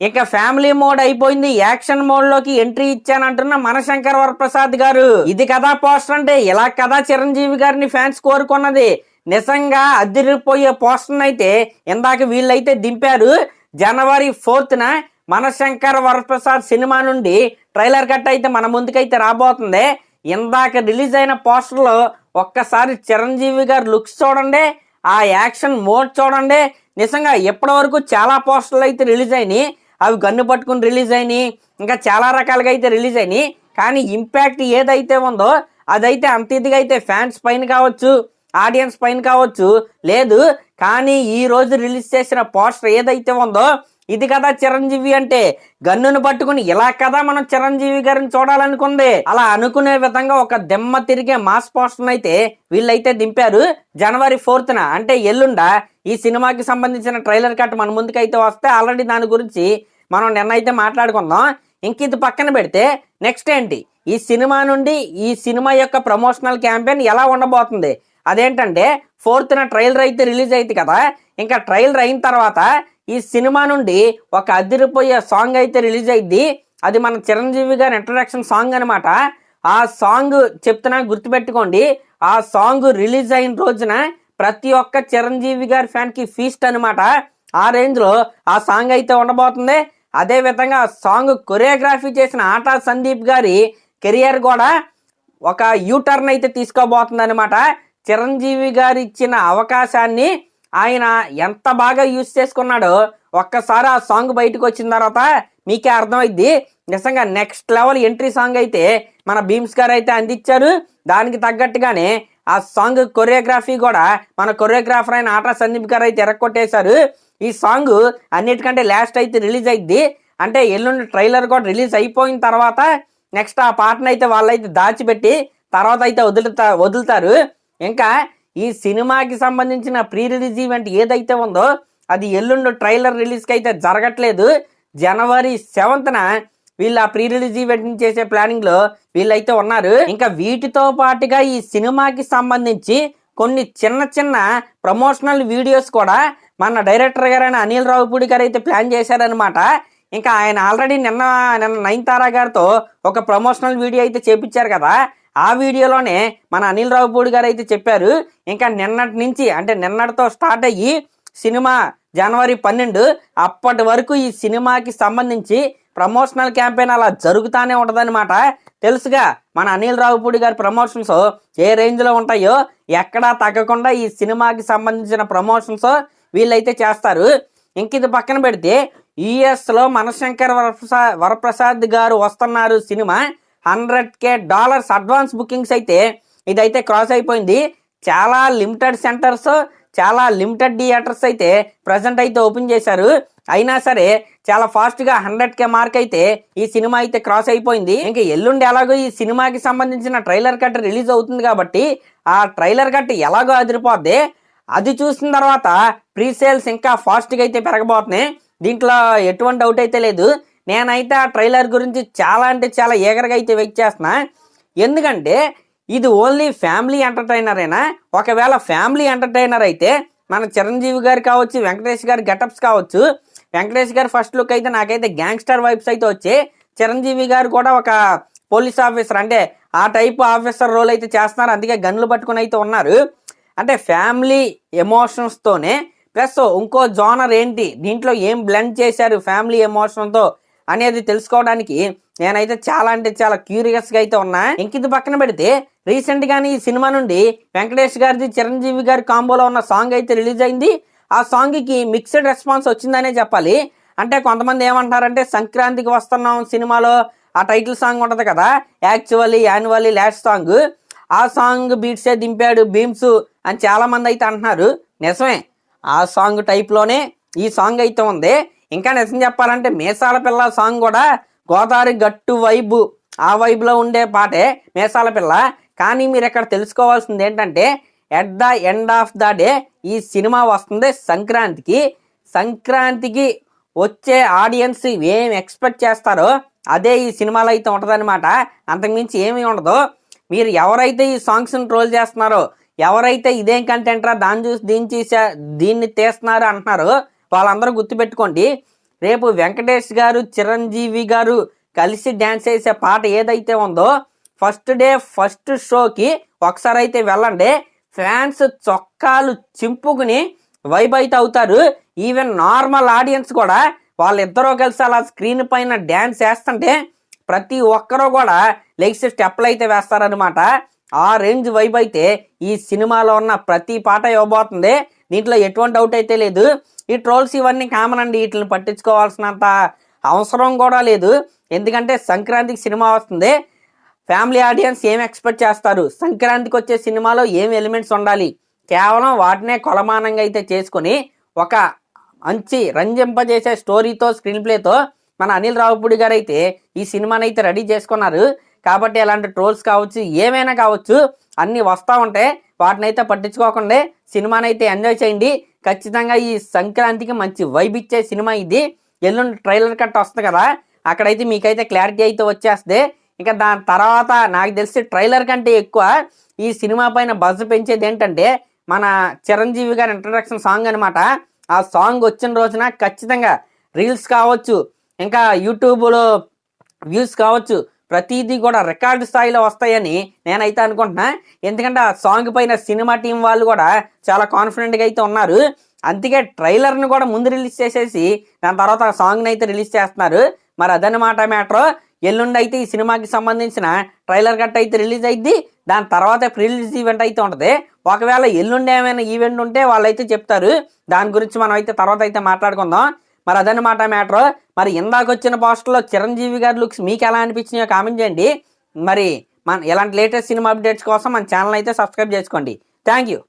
ఇక family mode అయిపోయింది, action mode లోకి ఎంట్రీ ఇచ్చానంటున్న మనశంకర్ వరప్రసాద్ గారు. ఇది కదా పోస్టర్ అంటే, ఇలా కదా చిరంజీవి గారిని ఫ్యాన్స్ కోరుకున్నది. నిజంగా అదిరిపోయే పోస్టర్ అయితే ఇందాక వీళ్ళైతే దింపారు. జనవరి 4న మనశంకర్ వరప్రసాద్ సినిమా నుండి ట్రైలర్ కట్ అయితే మన ముందుకైతే రాబోతుంది. ఇందాక రిలీజ్ అయిన పోస్టర్ లో ఒక్కసారి చిరంజీవి గారి లుక్స్ చూడండి, ఆ యాక్షన్ మోడ్ చూడండి. నిజంగా ఇప్పటి వరకు చాలా పోస్టర్లు అయితే రిలీజ్ అయినాయి, అవి గన్ను పట్టుకుని రిలీజ్ అయినాయి, ఇంకా చాలా రకాలుగా అయితే రిలీజ్ అయినాయి. కానీ ఇంపాక్ట్ ఏదైతే ఉందో అదైతే అంత ఇదిగా అయితే ఫ్యాన్స్ పైన కావచ్చు, ఆడియన్స్ పైన కావచ్చు లేదు. కానీ ఈ రోజు రిలీజ్ చేసిన పోస్టర్ ఏదైతే ఉందో, ఇది కదా చిరంజీవి అంటే, గన్నును పట్టుకుని ఇలా కదా మనం చిరంజీవి గారిని చూడాలనుకుంది. అలా అనుకునే విధంగా ఒక దెమ్మ తిరిగే మాస్ పోస్టర్ అయితే వీళ్ళైతే దింపారు. జనవరి 4న అంటే ఎల్లుండ ఈ సినిమాకి సంబంధించిన ట్రైలర్ కట్ మన ముందుకైతే వస్తే ఆల్రెడీ దాని గురించి మనం నిన్న అయితే మాట్లాడుకుందాం. ఇంక ఇది పక్కన పెడితే నెక్స్ట్ ఏంటి, ఈ సినిమా నుండి ఈ సినిమా యొక్క ప్రమోషనల్ క్యాంపెయిన్ ఎలా ఉండబోతుంది. అదేంటంటే 4న ట్రైలర్ అయితే రిలీజ్ అయింది కదా, ఇంకా ట్రైలర్ అయిన తర్వాత ఈ సినిమా నుండి ఒక అదిరిపోయే సాంగ్ అయితే రిలీజ్ అయింది. అది మన చిరంజీవి గారి ఇంట్రడక్షన్ సాంగ్ అనమాట. ఆ సాంగ్ చెప్తున్నా గుర్తుపెట్టుకోండి, ఆ సాంగ్ రిలీజ్ అయిన రోజున ప్రతి ఒక్క చిరంజీవి గారి ఫ్యాన్ కి ఫీస్ట్ అనమాట. ఆ రేంజ్ లో ఆ సాంగ్ అయితే ఉండబోతుంది. అదే విధంగా సాంగ్ కొరియోగ్రఫీ చేసిన ఆటా సందీప్ గారి కెరియర్ కూడా ఒక యూటర్న్ అయితే తీసుకోబోతుంది అనమాట. చిరంజీవి గారు ఇచ్చిన అవకాశాన్ని ఆయన ఎంత బాగా యూజ్ చేసుకున్నాడో ఒక్కసారి ఆ సాంగ్ బయటకు వచ్చిన తర్వాత మీకే అర్థమైద్ది. నిజంగా నెక్స్ట్ లెవెల్ ఎంట్రీ సాంగ్ అయితే మన భీమ్స్ గారు అయితే అందించారు. దానికి తగ్గట్టుగానే ఆ సాంగ్ కొరియోగ్రఫీ కూడా మన కొరియోగ్రాఫర్ అయిన ఆటా సందీప్ గారు అయితే ఎరక్కొట్టేశారు. ఈ సాంగ్ అన్నిటికంటే లాస్ట్ అయితే రిలీజ్ అయింది. అంటే ఎల్లుండి ట్రైలర్ కూడా రిలీజ్ అయిపోయిన తర్వాత నెక్స్ట్ ఆ పాటను అయితే వాళ్ళైతే దాచిపెట్టి తర్వాత అయితే వదులుతారు. ఇంకా ఈ సినిమాకి సంబంధించిన ప్రీ రిలీజ్ ఈవెంట్ ఏదైతే ఉందో అది ఎల్లుండి ట్రైలర్ రిలీజ్కి అయితే జరగట్లేదు. జనవరి 7న వీళ్ళు ఆ ప్రీ రిలీజ్ ఈవెంట్ చేసే ప్లానింగ్ లో వీళ్ళైతే ఉన్నారు. ఇంకా వీటితో పాటుగా ఈ సినిమాకి సంబంధించి కొన్ని చిన్న చిన్న ప్రమోషనల్ వీడియోస్ కూడా మన డైరెక్టర్ గారైన అనిల్ రావుపూడి గారు అయితే ప్లాన్ చేశారనమాట. ఇంకా ఆయన ఆల్రెడీ నిన్న నయనతార గారితో ఒక ప్రమోషనల్ వీడియో అయితే చేపించారు కదా, ఆ వీడియోలోనే మన అనిల్ రావుపూడి గారు అయితే చెప్పారు. ఇంకా నిన్నటి నుంచి అంటే నిన్నటితో స్టార్ట్ అయ్యి సినిమా జనవరి 12 అప్పటి వరకు ఈ సినిమాకి సంబంధించి ప్రమోషనల్ క్యాంపెయిన్ అలా జరుగుతూనే ఉంటుందన్నమాట. తెలుసుగా మన అనిల్ రావుపూడి గారి ప్రమోషన్స్ ఏ రేంజ్లో ఉంటాయో, ఎక్కడా తగ్గకుండా ఈ సినిమాకి సంబంధించిన ప్రమోషన్స్ వీళ్ళైతే చేస్తారు. ఇంక ఇది పక్కన పెడితే యుఎస్లో మనశంకర్ వరప్రసాద్ గారు వస్తున్నారు సినిమా. $100K అడ్వాన్స్ బుకింగ్స్ అయితే ఇదైతే క్రాస్ అయిపోయింది. చాలా లిమిటెడ్ సెంటర్స్, చాలా లిమిటెడ్ థియేటర్స్ అయితే ప్రజెంట్ అయితే ఓపెన్ చేశారు. అయినా సరే చాలా ఫాస్ట్గా 100K మార్క్ అయితే ఈ సినిమా అయితే క్రాస్ అయిపోయింది. ఇంకా ఎల్లుండి ఎలాగో ఈ సినిమాకి సంబంధించిన ట్రైలర్ కట్ రిలీజ్ అవుతుంది కాబట్టి ఆ ట్రైలర్ కట్ ఎలాగో అదిరిపోద్ది. అది చూసిన తర్వాత ప్రీ సేల్స్ ఇంకా ఫాస్ట్గా అయితే పెరగబోతున్నాయి. దీంట్లో ఎటువంటి డౌట్ అయితే లేదు. నేనైతే ఆ ట్రైలర్ గురించి చాలా అంటే చాలా ఈగర్గా అయితే వెయిట్ చేస్తున్నా. ఎందుకంటే ఇది ఓన్లీ ఫ్యామిలీ ఎంటర్టైనర్ అయినా, ఒకవేళ ఫ్యామిలీ ఎంటర్టైనర్ అయితే మన చిరంజీవి గారు కావచ్చు, వెంకటేష్ గారి గెటప్స్ కావచ్చు. వెంకటేష్ గారి ఫస్ట్ లుక్ అయితే నాకైతే గ్యాంగ్స్టర్ వైబ్స్ అయితే వచ్చి, చిరంజీవి గారు కూడా ఒక పోలీస్ ఆఫీసర్ అంటే ఆ టైప్ ఆఫీసర్ రోల్ అయితే చేస్తున్నారు. అందుకే గన్లు పట్టుకుని అయితే ఉన్నారు. అంటే ఫ్యామిలీ ఎమోషన్స్తోనే ప్లస్ ఇంకో జోనర్ ఏంటి, దీంట్లో ఏం బ్లెండ్ చేశారు ఫ్యామిలీ ఎమోషన్తో అనేది తెలుసుకోవడానికి నేనైతే చాలా అంటే చాలా క్యూరియస్గా అయితే ఉన్నా. ఇంక ఇది పక్కన పెడితే రీసెంట్ గానీ ఈ సినిమా నుండి వెంకటేష్ గారిది చిరంజీవి గారి కాంబోలో ఉన్న సాంగ్ అయితే రిలీజ్ అయింది. ఆ సాంగ్ కి మిక్స్డ్ రెస్పాన్స్ వచ్చిందనే చెప్పాలి. అంటే కొంతమంది ఏమంటారంటే సంక్రాంతికి వస్తున్నాం సినిమాలో ఆ టైటిల్ సాంగ్ ఉంటది కదా, యాన్యువల్లీ లాస్ట్ సాంగ్, ఆ సాంగ్ బీట్సే దింపాడు భీమ్స్ అని చాలా మంది అయితే అంటున్నారు. నిజమే, ఆ సాంగ్ టైప్ లోనే ఈ సాంగ్ అయితే ఉంది. ఇంకా నిజం చెప్పాలంటే మీసాల పిల్ల సాంగ్ కూడా గోదావరి గట్టు వైబు, ఆ వైబులో ఉండే పాటే మీసాల పిల్ల. కానీ మీరు ఇక్కడ తెలుసుకోవాల్సింది ఏంటంటే at the end of the day ఈ సినిమా వస్తుంది సంక్రాంతికి. సంక్రాంతికి వచ్చే ఆడియన్స్ ఏం ఎక్స్పెక్ట్ చేస్తారో అదే ఈ సినిమాలో అయితే ఉంటుందన్నమాట. అంతకుమించి ఏమీ ఉండదు. మీరు ఎవరైతే ఈ సాంగ్స్ని ట్రోల్ చేస్తున్నారో, ఎవరైతే ఇదేం కంటెంట్ రా దాన్ని చూసి దీన్ని తీస్తున్నారు అంటున్నారో వాళ్ళందరూ గుర్తుపెట్టుకోండి, రేపు వెంకటేష్ గారు చిరంజీవి గారు కలిసి డ్యాన్స్ చేసే పాట ఏదైతే ఉందో ఫస్ట్ డే ఫస్ట్ షోకి ఒకసారి అయితే వెళ్ళండి. ఫ్యాన్స్ చొక్కాలు చింపుకుని వైబ్ అయితే అవుతారు. ఈవెన్ నార్మల్ ఆడియన్స్ కూడా వాళ్ళిద్దరూ కలిసి అలా స్క్రీన్ పైన డ్యాన్స్ వేస్తుంటే ప్రతి ఒక్కరూ కూడా లెగ్స్ స్టెప్లు అయితే వేస్తారనమాట. ఆ రేంజ్ వైబ్ అయితే ఈ సినిమాలో ఉన్న ప్రతి పాట ఇవ్వబోతుంది. దీంట్లో ఎటువంటి డౌట్ అయితే లేదు. ఈ ట్రోల్స్ ఇవన్నీ కామన్ అండి, వీటిని పట్టించుకోవాల్సినంత అవసరం కూడా లేదు. ఎందుకంటే సంక్రాంతికి సినిమా వస్తుంది. ఫ్యామిలీ ఆడియన్స్ ఏం ఎక్స్పెక్ట్ చేస్తారు, సంక్రాంతికి వచ్చే సినిమాలో ఏం ఎలిమెంట్స్ ఉండాలి, కేవలం వాటినే కొలమానంగా అయితే చేసుకొని ఒక మంచి రంజింపజేసే స్టోరీతో స్క్రీన్ ప్లేతో మన అనిల్ రావుపూడి గారు అయితే ఈ సినిమాని అయితే రెడీ చేసుకున్నారు. కాబట్టి అలాంటి ట్రోల్స్ కావచ్చు, ఏమైనా కావచ్చు, అన్నీ వస్తూ ఉంటాయి. వాటిని అయితే పట్టించుకోకుండా సినిమాని అయితే ఎంజాయ్ చేయండి. ఖచ్చితంగా ఈ సంక్రాంతికి మంచి వైబ్ ఇచ్చే సినిమా ఇది. ఎల్లుండి ట్రైలర్ కట్ వస్తుంది కదా, అక్కడైతే మీకైతే క్లారిటీ అయితే వచ్చేస్తే ఇక దాని తర్వాత నాకు తెలిసి ట్రైలర్ కంటే ఎక్కువ ఈ సినిమా పైన బజ్ పెంచేది ఏంటంటే మన చిరంజీవి గారి ఇంట్రడక్షన్ సాంగ్ అనమాట. ఆ సాంగ్ వచ్చిన రోజున ఖచ్చితంగా రీల్స్ కావచ్చు, ఇంకా యూట్యూబ్లో వ్యూస్ కావచ్చు, ప్రతిదీ కూడా రికార్డు స్థాయిలో వస్తాయని నేనైతే అనుకుంటున్నా. ఎందుకంటే ఆ సాంగ్ పైన సినిమా టీం వాళ్ళు కూడా చాలా కాన్ఫిడెంట్గా అయితే ఉన్నారు. అందుకే ట్రైలర్ని కూడా ముందు రిలీజ్ చేసేసి దాని తర్వాత ఆ సాంగ్ని అయితే రిలీజ్ చేస్తున్నారు. మరి అదనమాట మ్యాటర్. ఎల్లుండి అయితే ఈ సినిమాకి సంబంధించిన ట్రైలర్ కట్ అయితే రిలీజ్ అయింది. దాని తర్వాత ప్రీ రిలీజ్ ఈవెంట్ అయితే ఉంటుంది. ఒకవేళ ఎల్లుండి ఏమైనా ఈవెంట్ ఉంటే వాళ్ళైతే చెప్తారు. దాని గురించి మనం అయితే తర్వాత అయితే మాట్లాడుకుందాం. మరి అదనమాట మ్యాటర్. మరి ఇందాక వచ్చిన పోస్టర్లో చిరంజీవి గారి లుక్స్ మీకు ఎలా అనిపించినాయో కామెంట్ చేయండి. మరి మన ఎలాంటి లేటెస్ట్ సినిమా అప్డేట్స్ కోసం మన ఛానల్ అయితే సబ్స్క్రైబ్ చేసుకోండి. Thank you.